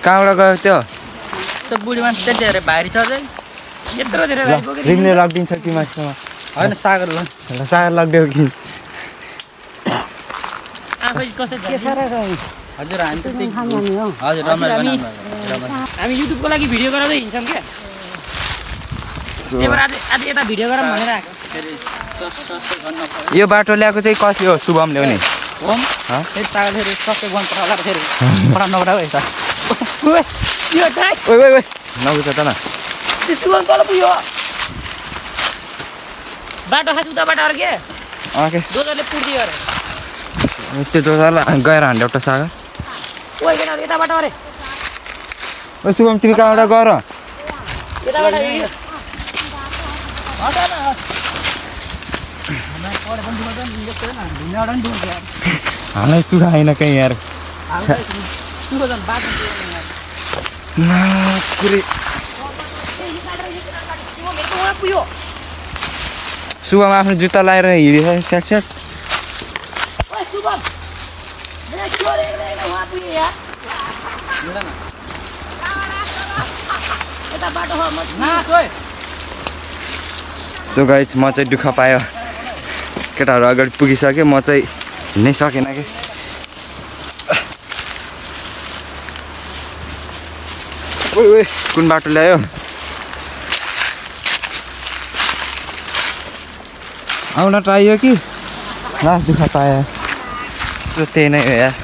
कहाँबाट गयो त्यो त्यो बुढी मान्छे त्यति धेरै भारी छ चाहिँ यत्रो धेरै भाइ बोकेर रिमले लगिदिन्छ कि माछासँग होइन सागर ल सागर लगिदियो कि आफै कसै के सारा रह्यो हजुर हामी त हजुर रमाइलो हामी युट्युबको लागि भिडियो गराउँदै हिँड्छौँ क्या त्यही भएर आज यता भिडियो गरौँ भनेर आएको यो बाटो ल्याएको चाहिँ कसले हो शुभम ल्याउने होम फेरि सागर फेरि सबै बन्द होला फेरि बडा नबडा है त यो टाइ ओइ ओइ ओइ नगुछ त न त्यस्तो गर्नु तल पुग्यो बाटो खास उताबाट अर्के ओके दोजरले पुर्दियो अरे त्यो दोसरलाई गएर हान्ने एउटा सागर ओइ केटा यताबाट अरे ओ शुभम तिमी कहाँबाट गएर यताबाट हामीलाई सुखाएन कहीँ यार शुभम आफ्नो जुत्ता लगाएर हिँडेछ स्याट स्याट सो गाइज म चाहिँ दुःख पायो केटाहरू अगाडि पुगिसक्यो म चाहिँ हिँड्नै सकेन कि ओइ ओइ कुन बाटो ल्यायो आउन ट्राइयो कि लास्ट दुःख पायो सो त्यही नै हो यार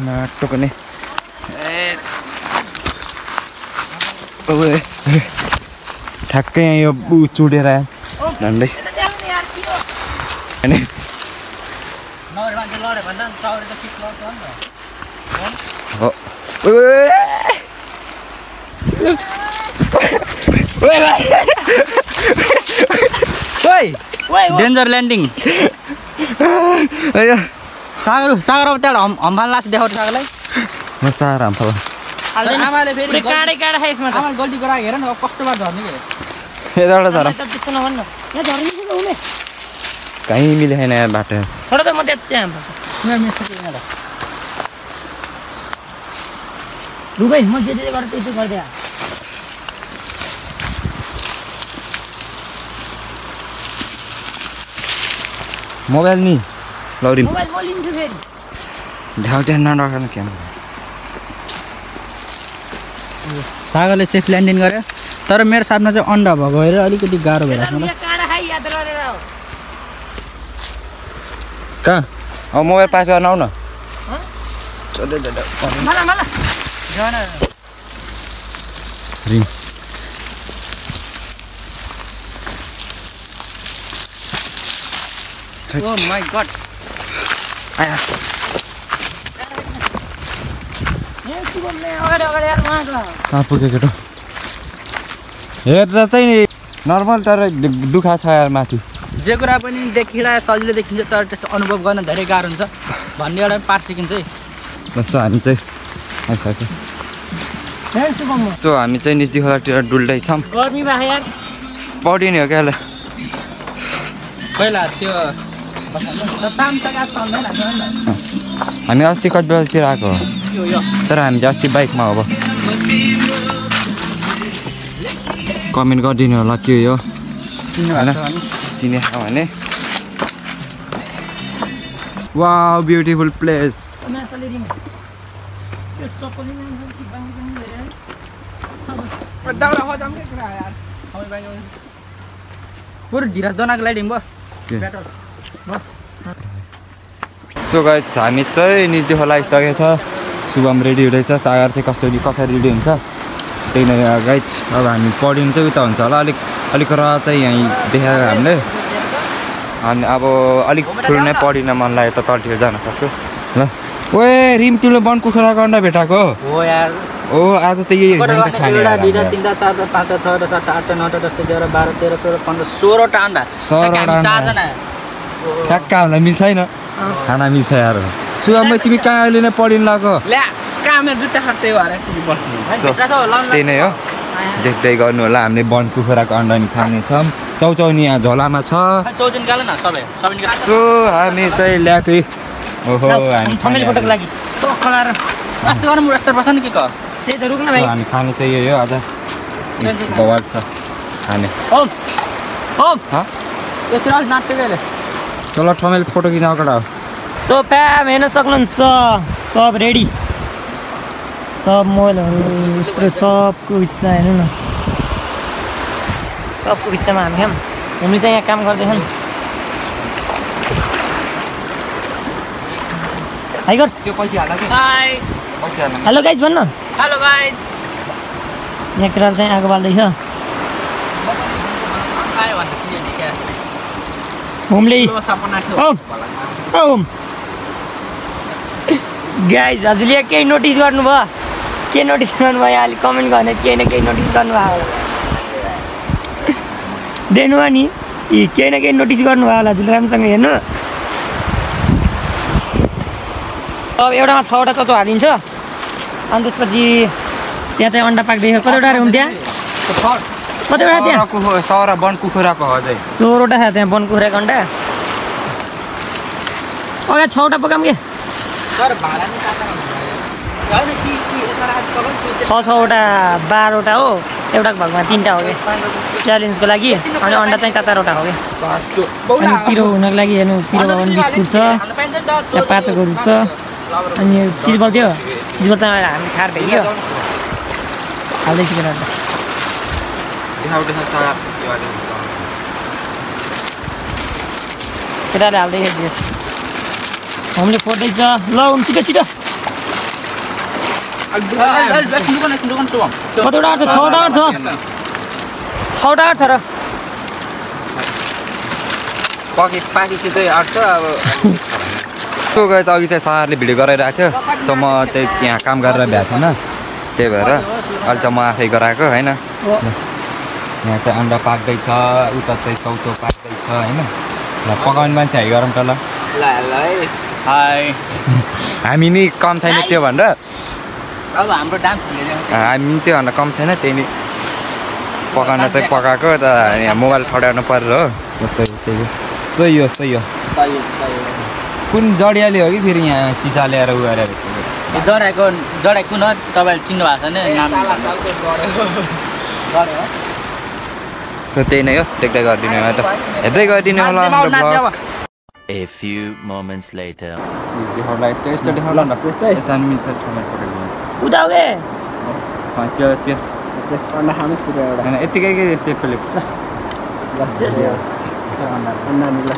माटो पनि ठ्याक्कै यहाँ यो चुडेर झन्डै डेन्जर ल्यान्डिङ सागर सागर अब त्यहाँ हम्फाल लास देखाउँछ सागरलाई म सार हाम्फला आमाले फेरि काँडै काँडा खायो यसमा त आमाले गल्ती गराएको हेर न अब कस्तो बार झर्ने के यताबाट झर त्यस्तो नभन्न यहाँ झर्ने कि हुने कहीँ मिलेन यार बाटो छोडो त म त्यहाँ लु भाइ म जे गर्छु त्यसो गरिदिए मोबाइल नि लौरी मोबाइल म लिन्छु फेरि ढाउट्या नराख्नु क्यामेरा सागरले सेफ ल्यान्डिङ गर्यो तर मेरो साथमा चाहिँ अन्डा भएको भएर अलिकति गाह्रो भइरहेको छ मलाई काँडा खाइ याद गरेर कहाँ अब मोबाइल पास गर्न आउ न मलाई मलाई रिङ Oh my god. आया कहाँ पुग्यो केटो हेरेर चाहिँ नि नर्मल तर दुःख छ यार माथि जे कुरा पनि देखिँदा सजिलो देखिन्छ तर त्यसको अनुभव गर्न धेरै गाह्रो हुन्छ भन्ने एउटा पाठ सिकिन्छ है जस्तो हामी चाहिँ आइसक्यो सो हामी चाहिँ निस्दी खोलातिर डुल्दैछौँ गर्मी भयो यार पौडिने हो क्या पहिला त्यो हामी अस्ति कति बजीतिर आएको हो तर हामी चाहिँ अस्ति बाइकमा हो कमेन्ट गरिदिनु होला के हो होइन चिनेछ भने वाउ ब्युटिफुल प्लेस पुरो धिराज दोनाको लाइटिङ भयो सो गाइज हामी चाहिँ निस्दी खोला आइसकेको छ शुभम रेडी हुँदैछ सागर चाहिँ कसरी रेडी हुन्छ त्यही नै गाइज अब हामी पढ्नु चाहिँ उता हुन्छ होला अलिक र चाहिँ यहीँ देखाएको हामीले अनि अब अलिक ठुलो नै पढिन मन लाग्यो त तलतिर जान सक्छु ल ओए रिम तिमीले वन कुखुराको अन्डा भेटाएको हो यार ओ आज त यही खाने ठ्याक्क हामीलाई मिल्छ छैन खाना मिल्छ यार सुभामै तिमी कहाँ अहिले नै पढिनु लगाएको त्यही नै हो देख्दै गर्नु होला हामीले वन कुखुराको अन्डा नि खानेछौँ चौचौनी यहाँ झोलामा छ सो हामी चाहिँ ल्याएकै ओहो हामी खलाएर अस्ति गर्नु यस्तो पर्छ नि के क त्यही त रुक्न भाइ हामी खाने चाहिँ यही हो आज बवाल छ खाने ओम ओम यसरी अलि नाट्यो चलो ठमेल फोटो खिचाउ कडा सो प्याम हेर्न सक्नुहुन्छ सब रेडी सब मोबाइलहरू सबको इच्छा हेर्नु न सबको इच्छामा हामी चाहिँ यहाँ काम गर्दैछौँ हाइगर त्यो पैसा हाल्ला के हाई पैसा हाल्ला हेलो गाइज भन्न हेलो गाइज यहाँ केटाले चाहिँ आगो बाल्दैछ आयो भने किन नि क्या होमले सपना थियो ओम ओम गाइज हजुरले केही नोटिस गर्नुभयो के नोटिस गर्नुभयो अलिक कमेन्ट गर्ने केही न केही नोटिस गर्नुभयो होला देख्नुभयो नि केही न केही नोटिस गर्नुभयो होला हजुरले राम्रोसँग हेर्नु अब एउटामा 6वटा चतो हालिन्छ अनि त्यसपछि त्यहाँ चाहिँ अन्डा पाक्दैछ कतिवटा रुम त्यहाँ कतिवटा त्यहाँ सौरा वन कुखुराको हजुर 16वटा छ त्यहाँ वन कुखुराको अन्डा अब यहाँ 6वटा पकाऊँ के तर भाडा नि काट्न हैन कि यसमा राखेको पकाउँ 6-6वटा 12वटा हो एउटाको भागमा 3टा हो कि च्यालेन्जको लागि अनि अन्डा चाहिँ 4-4वटा हो कि अनि पिरो हुनको लागि हेर्नु पिरो भयो भने बिस्कुट छ त्यहाँ पाचकहरू छ अनि यो चिजबल थियो चिजबल चाहिँ हामी खाएर भेट्यो हाल्दैछ केटाहरू केटाले हाल्दैछ ड्रेस होमले फोड्दैछ ल होम छिटो छिटो कतिवटा आँट छ 6वटा आँट छ 6वटा आँट छ र पाकेपछि चाहिँ आँट्छ अब त्यो गएछ अघि चाहिँ सरले भिडियो गराइरहेको थियो सो म त्यही यहाँ काम गरेर भ्याएको थिएन त्यही भएर अहिले चाहिँ म आफै गराएको होइन यहाँ चाहिँ अन्डा पाक्दैछ उता चाहिँ चौचौ पाक्दैछ होइन ल पकाउने मान्छे हाइ गरौँ त ल हाई हामी नि कम छैन त्यो भनेर अब हाम्रो डान्स हामी नि त्योभन्दा कम छैन त्यही नि पकाउन चाहिँ पकाएको त यहाँ मोबाइल खडाउनु परेर हो सही हो कुन जडियाले हो कि फेरि यहाँ सिसा ल्याएर उ गरेर जडाको कुन हो तपाईँले चिन्नु भएको छैन नाम सो त्यही नै हो देख्दै गरिदिनु त हेर्दै गरिदिनु होला हाम्रो blog A few moments later. देखाउला यस्तो देखाउला न यसरी मिल्छ ठमेल पकाइदिनु उदाउ के चेस अन्डा खानु सुरु एउटा हैन यतिकै के यस्तो फिलिप अन्डा मिला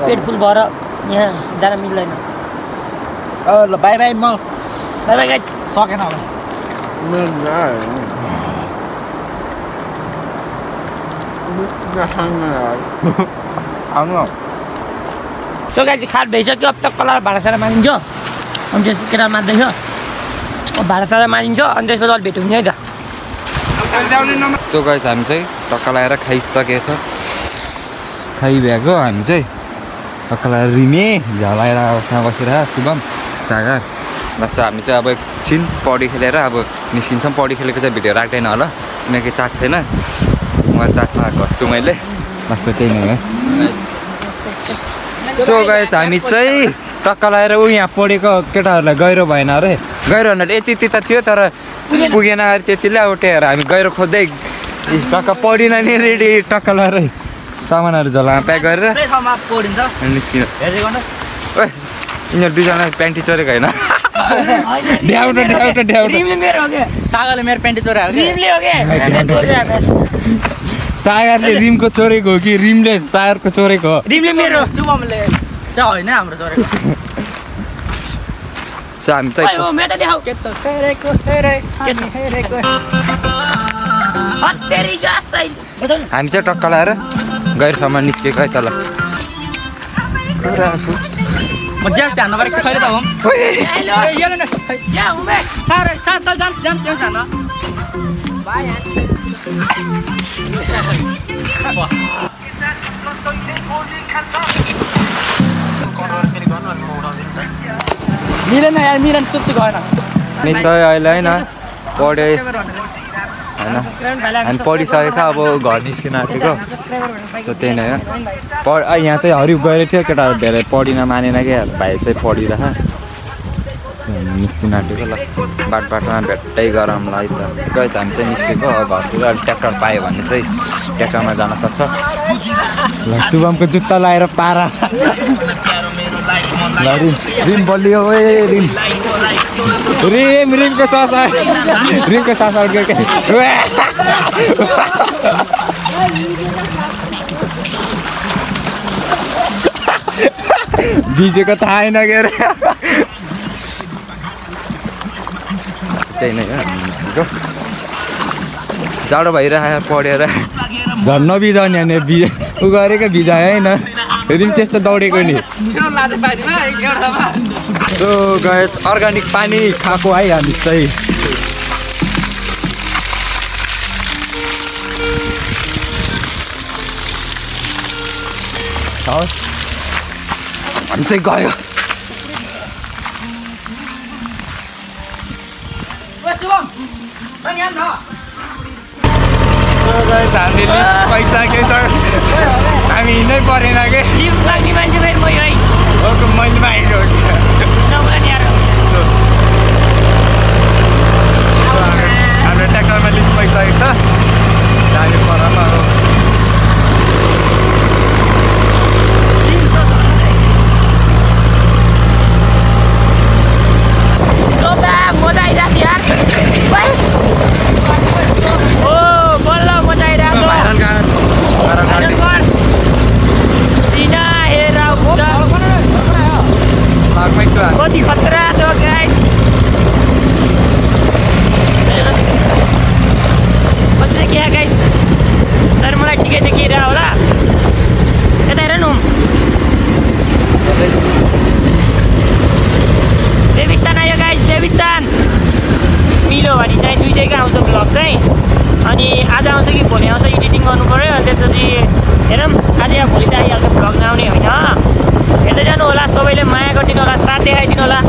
पेट फुल भएर यहाँ जान मिल्दैन ल बाई बाई म बाई बाई गाइस सकेन अब आउनु सो गाइस खाट भइसक्यो अब टक्कला भाँडासाँडा मानिन्छ अनि त्यसपछि केटा मान्दैछ अब भाँडासाँडा मानिन्छ अनि त्यसपछि अलिक भेट हुन्छ है त सो गाइस हामी चाहिँ टक्का लगाएर खाइसकेछ खाइभएको हामी चाहिँ टक्का लगाएर रिमे झलाएर अवस्थामा बसिरहेको शुभम सागर बस हामी चाहिँ अब एकछिन पौडी खेलेर अब निस्किन्छौँ पौडी खेलेको चाहिँ भिडियो राख्दैन होला किनकि चार्ज छैन म चार्जमा घस्छु मैले बस त्यही नै हो सो गाइस हामी चाहिँ टक्का लगाएर यहाँ पढेको केटाहरूलाई गहिरो भएन अरे गहिरो भन्नाले यति त थियो तर पुगेन अरे त्यतिले अब टेर हामी गहिरो खोज्दै टक्का पढिन नि रेडी टक्का लगाएर सामानहरू झोलामा प्याक गरेर निस्किनु यिनीहरू दुईजना प्यान्टी चोरेको होइन सागरले मेरो प्यान्टी चोरेको सागरले रिमको चोरेको हो कि रिमले सागरको चोरेको हो मेरो शुभमले चाहिँ होइन हाम्रो चोरेको सो हामी चाहिँ हामी चाहिँ टक्का लगाएर गहिरो ठाउँमा निस्केको है तल म ज्यास हान्नु परेको छ खैर त हो मिलेन यार मिलन चुच्चु गएन निश्चय अहिले होइन पढे होइन हामी पढिसकेको छ अब घर निस्किन आँटेको सो त्यही नै हो यहाँ चाहिँ हरियो गएर थियो केटाहरू धेरै पढिन मानेन क्या भाइ चाहिँ पढिरह निस्किन आँटेको ल बाटोमा भेट्टै गरौँला है त गएछ हामी चाहिँ निस्केको घरतिर ट्र्याक्टर पायो भने चाहिँ ट्र्याक्टरमा जान सक्छ ल शुभमको जुत्ता लगाएर पारा ल रिम बलियो ओ रिमको सास भिजेको थाहा होइन के अरे त्यही नै हो जाडो भइरहेको पढेर घर नबिजाउने होइन ऊ गरेको भिजायो होइन रिम त्यस्तो दौडेको नि सो गाइस अर्ग्यानिक पानी खाएको है हामी चाहिँ हामी चाहिँ गयो हामीले पैसा के छ हामी हिँड्नै परेन कि मान्छे फेरि म है मैले मागेको हाम्रो ट्र्याक्टरमा लिनु पैसा छ जाने परमा हो मजा आइरहेको यार ओ बल्ल मजा आइरहेको कति खतरा छ गाइस कति क्या गाइस तर मलाई ठिकै देखिरहेको होला यता हेर न देवीस्थान आयो गाइस देवीस्थान मिलो भने चाहिँ दुइटैको आउँछ ब्लग चाहिँ अनि आज आउँछ कि भोलि आउँछ एडिटिङ गर्नु पऱ्यो अनि त्यसपछि हेरौँ आज या भोलि त आइहाल्छ ब्लग नआउने होइन हेर्दै जानु होला सबैले माया गरिदिनु होला साथ देखाइदिनु होला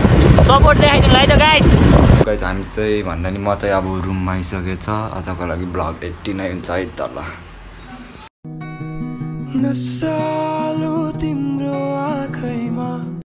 सपोर्ट देखाइदिनु होला है त गाइस हामी चाहिँ भन्दा नि म चाहिँ अब रुममा आइसकेको छ आजको लागि ब्लग यति नै हुन्छ है त ल नसालु तिम्रो आँखैमा